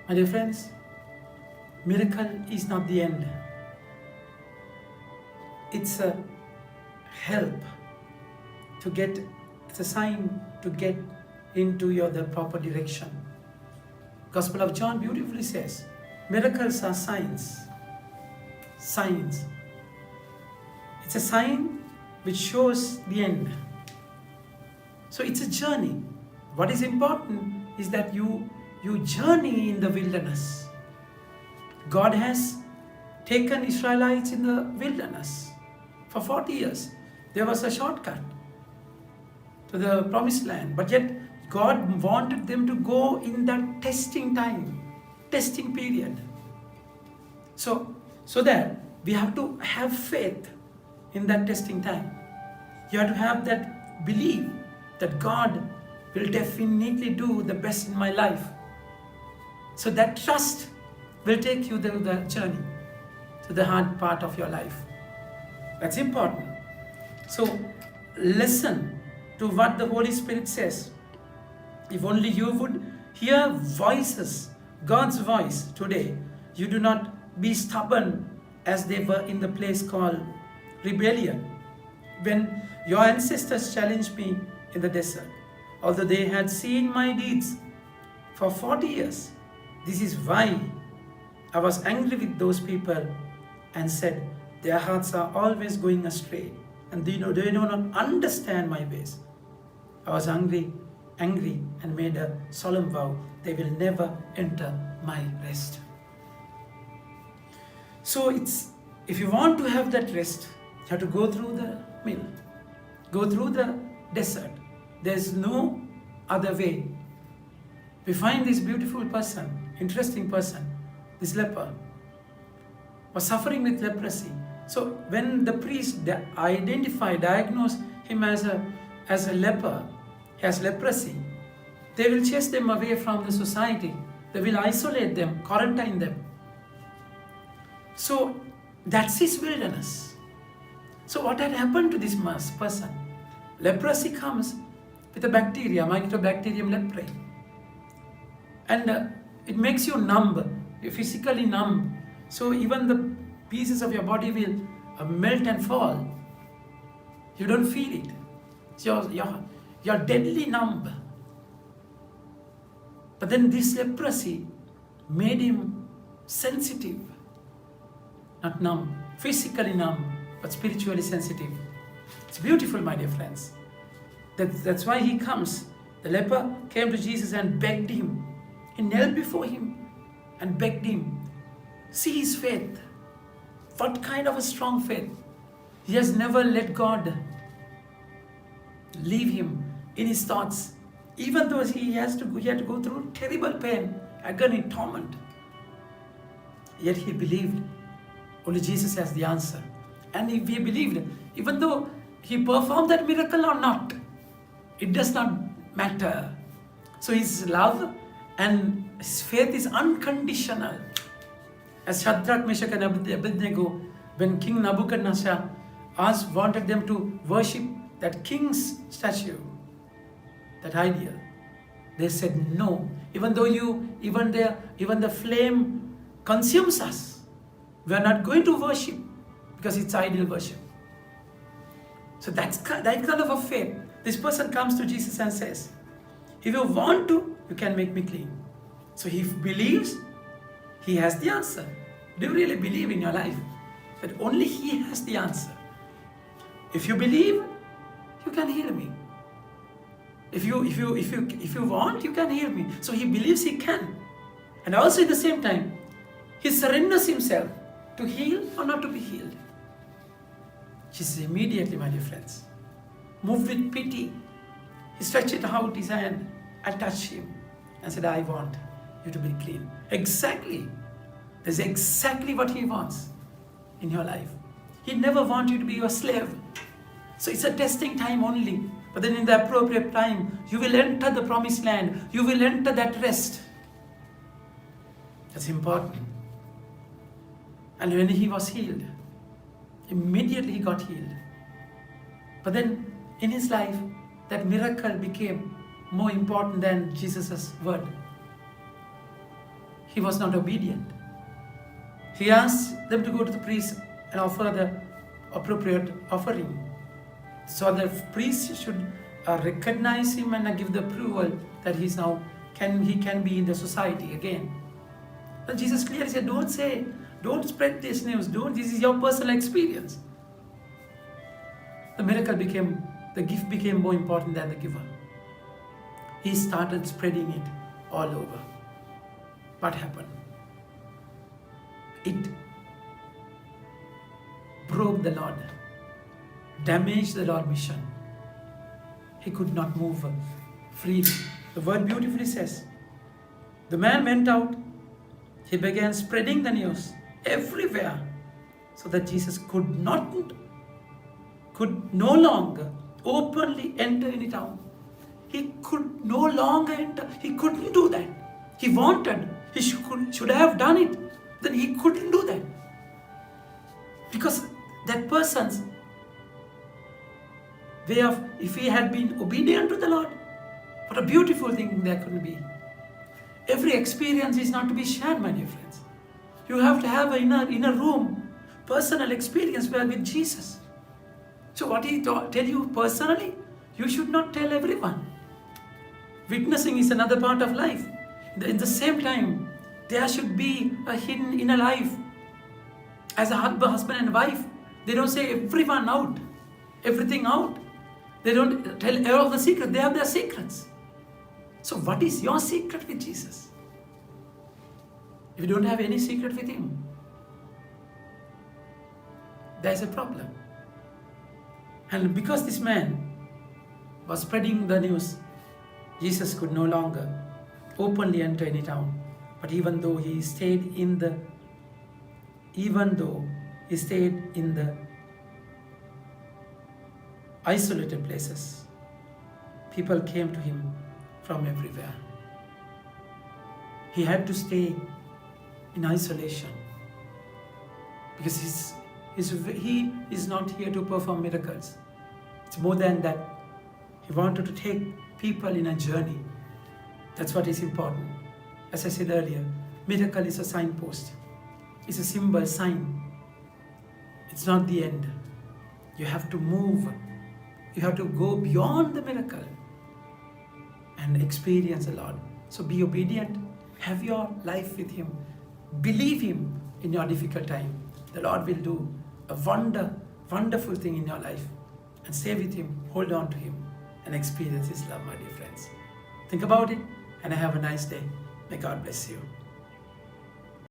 My dear friends, miracle is not the end. It's a help to get, it's a sign to get into the proper direction. Gospel of John beautifully says, miracles are signs. Signs. It's a sign which shows the end. So it's a journey. What is important is that you journey in the wilderness. God has taken Israelites in the wilderness for 40 years. There was a shortcut to the promised land, but yet God wanted them to go in that testing time, testing period. So that we have to have faith in that testing time. You have to have that belief that God will definitely do the best in my life. So that trust will take you through the journey to the hard part of your life. That's important. So listen to what the Holy Spirit says. If only you would hear voices, God's voice today, you do not be stubborn as they were in the place called rebellion. When your ancestors challenged me in the desert, although they had seen my deeds for 40 years, this is why I was angry with those people and said, their hearts are always going astray and they do not understand my ways. I was angry and made a solemn vow, they will never enter my rest. So if you want to have that rest, you have to go through the mill, go through the desert. There's no other way. We find this beautiful person, interesting person, this leper, was suffering with leprosy. So when the priest diagnosed him as a leper, he has leprosy, they will chase them away from the society. They will isolate them, quarantine them. So that's his wilderness. So what had happened to this person? Leprosy comes with a bacteria, Mycobacterium leprae. And it makes you numb, you're physically numb. So even the pieces of your body will melt and fall. You don't feel it. So you're deadly numb. But then this leprosy made him sensitive. Not numb, physically numb, but spiritually sensitive. It's beautiful, my dear friends. That's why he comes. The leper came to Jesus and begged him. He knelt before him and begged him. See his faith. What kind of a strong faith. He has never let God leave him in his thoughts. Even though he had to go through terrible pain, agony, torment. Yet he believed only Jesus has the answer. And if he believed, even though he performed that miracle or not, it does not matter. So his love and his faith is unconditional. As Shadrach, Meshach and Abednego, when King Nebuchadnezzar wanted them to worship that king's statue, that idol, they said no. Even though even the flame consumes us, we are not going to worship because it's idol worship. So that kind of a faith. This person comes to Jesus and says, if you want to, you can make me clean. So he believes he has the answer. Do you really believe in your life that only he has the answer? If you believe, you can heal me. If you want, you can heal me. So he believes he can. And also at the same time, he surrenders himself to heal or not to be healed. Jesus immediately, my dear friends, moved with pity, he stretched out his hand and touched him and said, I want you to be clean. Exactly. That's exactly what he wants in your life. He never wants you to be your slave. So it's a testing time only. But then in the appropriate time, you will enter the promised land. You will enter that rest. That's important. And when he was healed, immediately he got healed. But then in his life, that miracle became more important than Jesus' word. he was not obedient. He asked them to go to the priest and offer the appropriate offering. So the priest should recognize him and give the approval that he can be in the society again. But Jesus clearly said, don't spread this news, this is your personal experience. The gift became more important than the giver. He started spreading it all over. What happened? It broke the Lord, damaged the Lord's mission. He could not move freely. The word beautifully says, the man went out, he began spreading the news everywhere, so that Jesus could no longer openly enter any town. He could no longer enter. He couldn't do that. He wanted. He should have done it. Then he couldn't do that. Because that person's way of, if he had been obedient to the Lord, what a beautiful thing there could be. Every experience is not to be shared, my dear friends. You have to have an inner room, personal experience with Jesus. So what he tell you personally, you should not tell everyone. Witnessing is another part of life. In the same time, there should be a hidden inner life. As a husband and wife, they don't say everything out. They don't tell all the secrets. They have their secrets. So what is your secret with Jesus? If you don't have any secret with him, there's a problem. And because this man was spreading the news, Jesus could no longer openly enter any town. But even though he stayed in the isolated places, people came to him from everywhere. He had to stay in isolation because he is not here to perform miracles. It's more than that. He wanted to take people in a journey. That's what is important. As I said earlier, miracle is a signpost. It's a symbol, sign. It's not the end. You have to move. You have to go beyond the miracle and experience the Lord. So be obedient. Have your life with him. Believe him in your difficult time. The Lord will do a wonderful thing in your life. And stay with him, hold on to him, and experience his love, my dear friends. Think about it, and have a nice day. May God bless you.